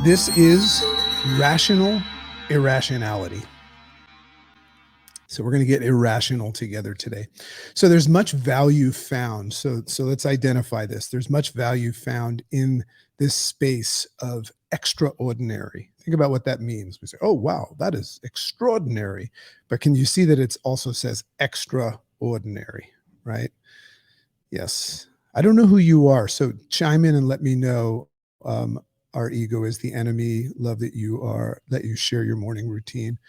This is Rational Irrationality. So we're going to get irrational together today. So there's much value found. So let's identify this. There's much value found in this space of extraordinary. Think about what that means. We say, oh, wow, that is extraordinary. But can you see that it also says extraordinary, right? Yes. I don't know who you are. So chime in and let me know. Our ego is the enemy. Love that you share your morning routine.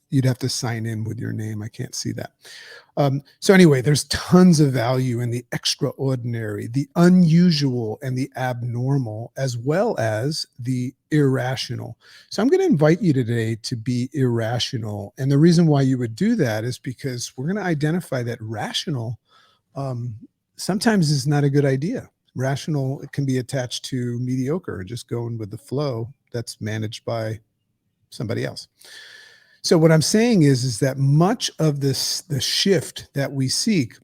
You'd have to sign in with your name. I can't see that. So anyway, there's tons of value in the extraordinary, the unusual, and the abnormal, as well as the irrational. So I'm going to invite you today to be irrational. And the reason why you would do that is because we're going to identify that rational sometimes is not a good idea. Rational, it can be attached to mediocre, just going with the flow that's managed by somebody else. So what I'm saying is that much of the shift that we seek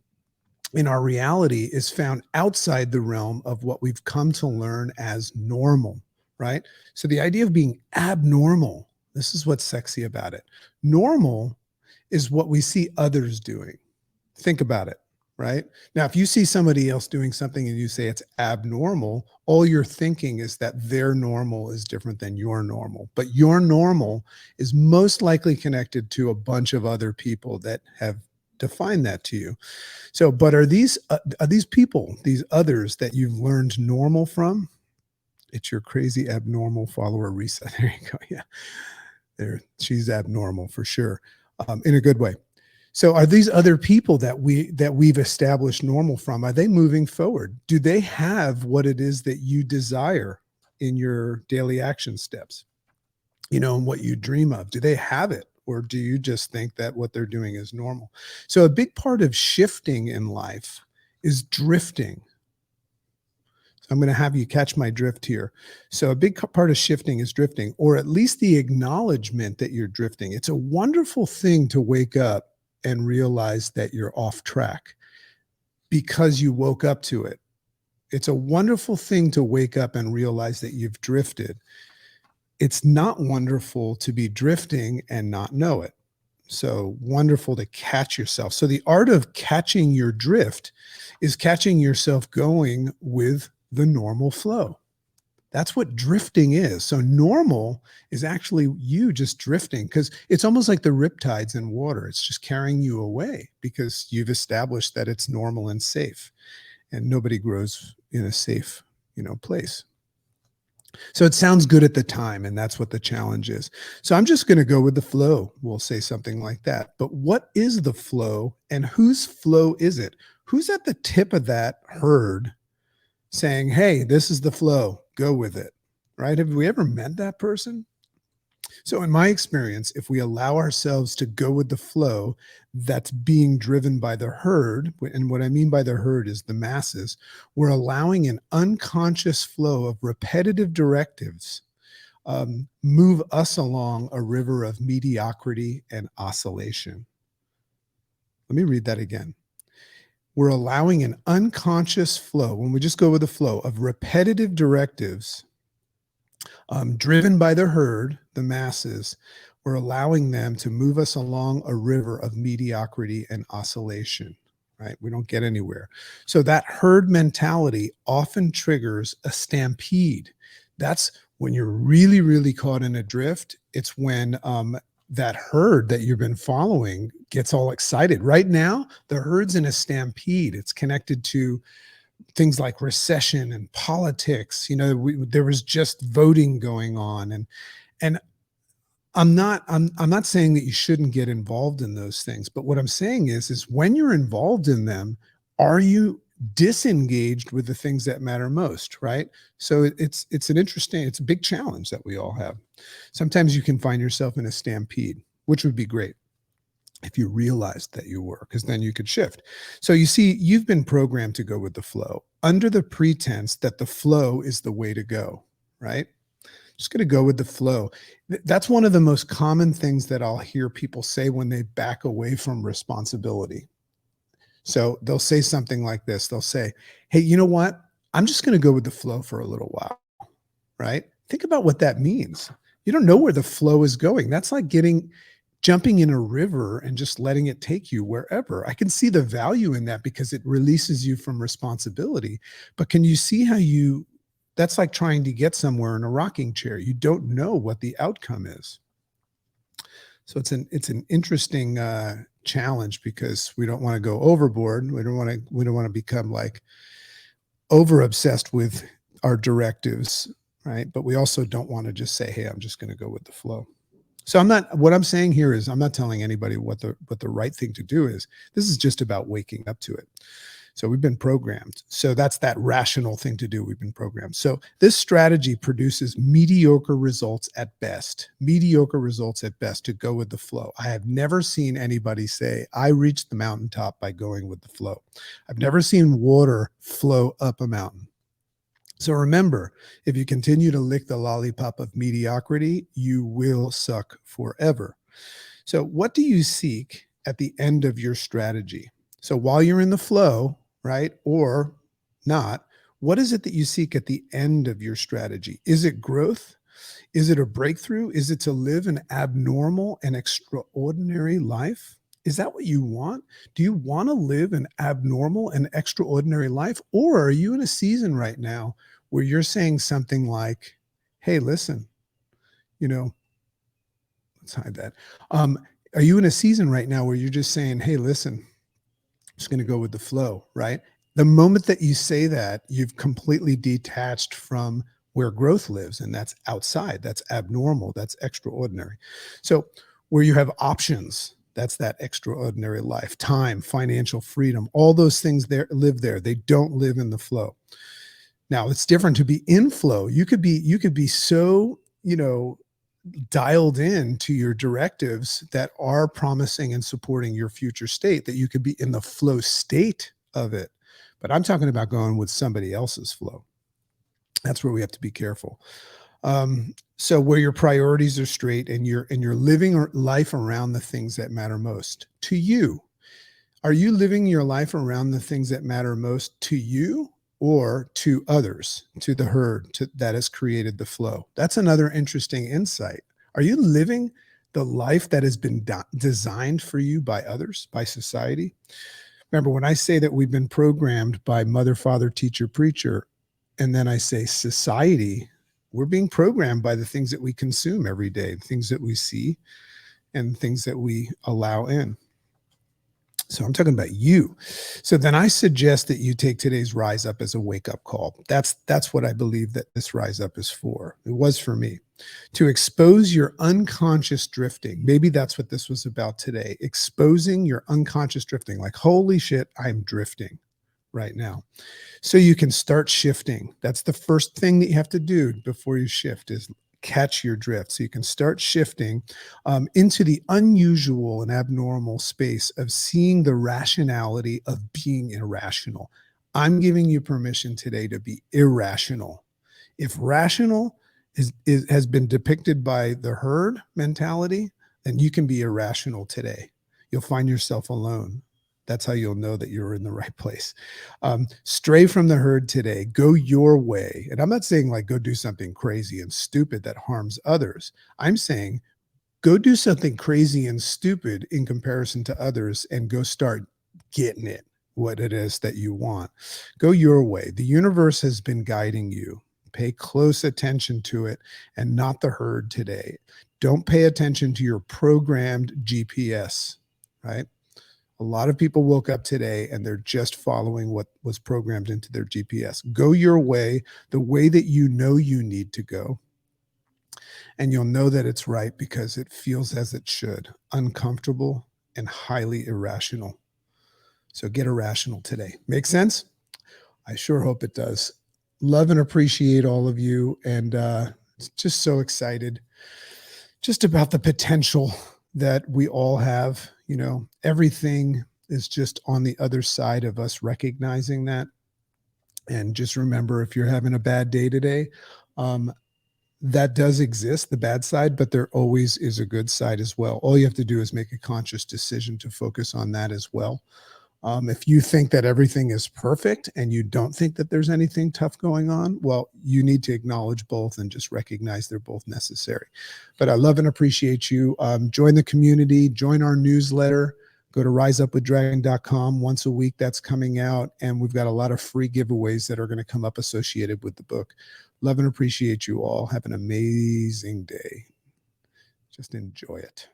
in our reality is found outside the realm of what we've come to learn as normal, right? So the idea of being abnormal, this is what's sexy about it. Normal is what we see others doing. Think about it. Right? Now, if you see somebody else doing something and you say it's abnormal, all you're thinking is that their normal is different than your normal. But your normal is most likely connected to a bunch of other people that have defined that to you. So, but are these people, these others that you've learned normal from? It's your crazy abnormal follower, Risa. There you go. Yeah, she's abnormal for sure, in a good way. So are these other people that we've established normal from, are they moving forward? Do they have what it is that you desire in your daily action steps? You know, and what you dream of? Do they have it? Or do you just think that what they're doing is normal? So a big part of shifting in life is drifting. So I'm going to have you catch my drift here. So a big part of shifting is drifting, or at least the acknowledgement that you're drifting. It's a wonderful thing to wake up and realize that you're off track because you woke up to it. It's a wonderful thing to wake up and realize that you've drifted. It's not wonderful to be drifting and not know it. So wonderful to catch yourself. So the art of catching your drift is catching yourself going with the normal flow. That's what drifting is. So normal is actually you just drifting, because it's almost like the riptides in water. It's just carrying you away because you've established that it's normal and safe, and nobody grows in a safe, place. So it sounds good at the time, and that's what the challenge is. So I'm just going to go with the flow. We'll say something like that. But what is the flow, and whose flow is it? Who's at the tip of that herd saying, hey, this is the flow, go with it, right? Have we ever met that person? So in my experience, if we allow ourselves to go with the flow that's being driven by the herd, and what I mean by the herd is the masses, we're allowing an unconscious flow of repetitive directives move us along a river of mediocrity and oscillation. Let me read that again. We're allowing an unconscious flow, when we just go with the flow, of repetitive directives driven by the herd, the masses. We're allowing them to move us along a river of mediocrity and oscillation, right? We don't get anywhere. So that herd mentality often triggers a stampede. That's when you're really, really caught in a drift. It's when that herd that you've been following gets all excited. Right now, the herd's in a stampede. It's connected to things like recession and politics. There was just voting going on, and I'm not saying that you shouldn't get involved in those things, but what I'm saying is when you're involved in them, are you disengaged with the things that matter most, right? So it's a big challenge that we all have. Sometimes you can find yourself in a stampede, which would be great if you realized that you were, because then you could shift. So you see, you've been programmed to go with the flow under the pretense that the flow is the way to go, right? Just going to go with the flow. That's one of the most common things that I'll hear people say when they back away from responsibility. So they'll say something like this. They'll say, hey, you know what? I'm just going to go with the flow for a little while, right? Think about what that means. You don't know where the flow is going. That's like jumping in a river and just letting it take you wherever. I can see the value in that because it releases you from responsibility. But can you see how that's like trying to get somewhere in a rocking chair. You don't know what the outcome is. So it's an interesting challenge because we don't want to go overboard. We don't want to become like over obsessed with our directives, right? But we also don't want to just say, "Hey, I'm just going to go with the flow." So what I'm saying here is I'm not telling anybody what the right thing to do is. This is just about waking up to it. So we've been programmed. So that's that rational thing to do. We've been programmed. So this strategy produces mediocre results at best. Mediocre results at best to go with the flow. I have never seen anybody say, I reached the mountaintop by going with the flow. I've never seen water flow up a mountain. So remember, if you continue to lick the lollipop of mediocrity, you will suck forever. So what do you seek at the end of your strategy? So while you're in the flow, right, or not, what is it that you seek at the end of your strategy? Is it growth? Is it a breakthrough? Is it to live an abnormal and extraordinary life? Is that what you want? Do you want to live an abnormal and extraordinary life? Or are you in a season right now where you're saying something like, hey, listen, let's hide that. Are you in a season right now where you're just saying, hey, listen, I'm just going to go with the flow, right? The moment that you say that, you've completely detached from where growth lives, and that's outside, that's abnormal, that's extraordinary. So where you have options, that's that extraordinary life, time, financial freedom, all those things there live there. They don't live in the flow. Now it's different to be in flow. You could be so, dialed in to your directives that are promising and supporting your future state that you could be in the flow state of it. But I'm talking about going with somebody else's flow. That's where we have to be careful. So where your priorities are straight and you're living life around the things that matter most to you. Are you living your life around the things that matter most to you or to others, to the herd that has created the flow? That's another interesting insight. Are you living the life that has been designed for you by others, by society? Remember, when I say that we've been programmed by mother, father, teacher, preacher, and then I say society, we're being programmed by the things that we consume every day, things that we see and things that we allow in. So I'm talking about you. So then I suggest that you take today's rise up as a wake-up call. That's what I believe that this rise up is for. It was for me. To expose your unconscious drifting. Maybe that's what this was about today. Exposing your unconscious drifting. Like, holy shit, I'm drifting right now. So you can start shifting. That's the first thing that you have to do before you shift is catch your drift. So you can start shifting into the unusual and abnormal space of seeing the rationality of being irrational. I'm giving you permission today to be irrational. If rational has been depicted by the herd mentality, then you can be irrational today. You'll find yourself alone. That's how you'll know that you're in the right place. Stray from the herd today. Go your way. And I'm not saying like go do something crazy and stupid that harms others. I'm saying go do something crazy and stupid in comparison to others and go start getting it, what it is that you want. Go your way. The universe has been guiding you. Pay close attention to it and not the herd today. Don't pay attention to your programmed GPS, right? A lot of people woke up today and they're just following what was programmed into their GPS. Go your way, the way that you know you need to go. And you'll know that it's right because it feels as it should, uncomfortable and highly irrational. So get irrational today. Make sense? I sure hope it does. Love and appreciate all of you. And just so excited just about the potential that we all have. Everything is just on the other side of us recognizing that. And just remember, if you're having a bad day today, that does exist, the bad side, but there always is a good side as well. All you have to do is make a conscious decision to focus on that as well. If you think that everything is perfect and you don't think that there's anything tough going on, well, you need to acknowledge both and just recognize they're both necessary. But I love and appreciate you. Join the community, join our newsletter. Go to riseupwithdragon.com once a week. That's coming out. And we've got a lot of free giveaways that are going to come up associated with the book. Love and appreciate you all. Have an amazing day. Just enjoy it.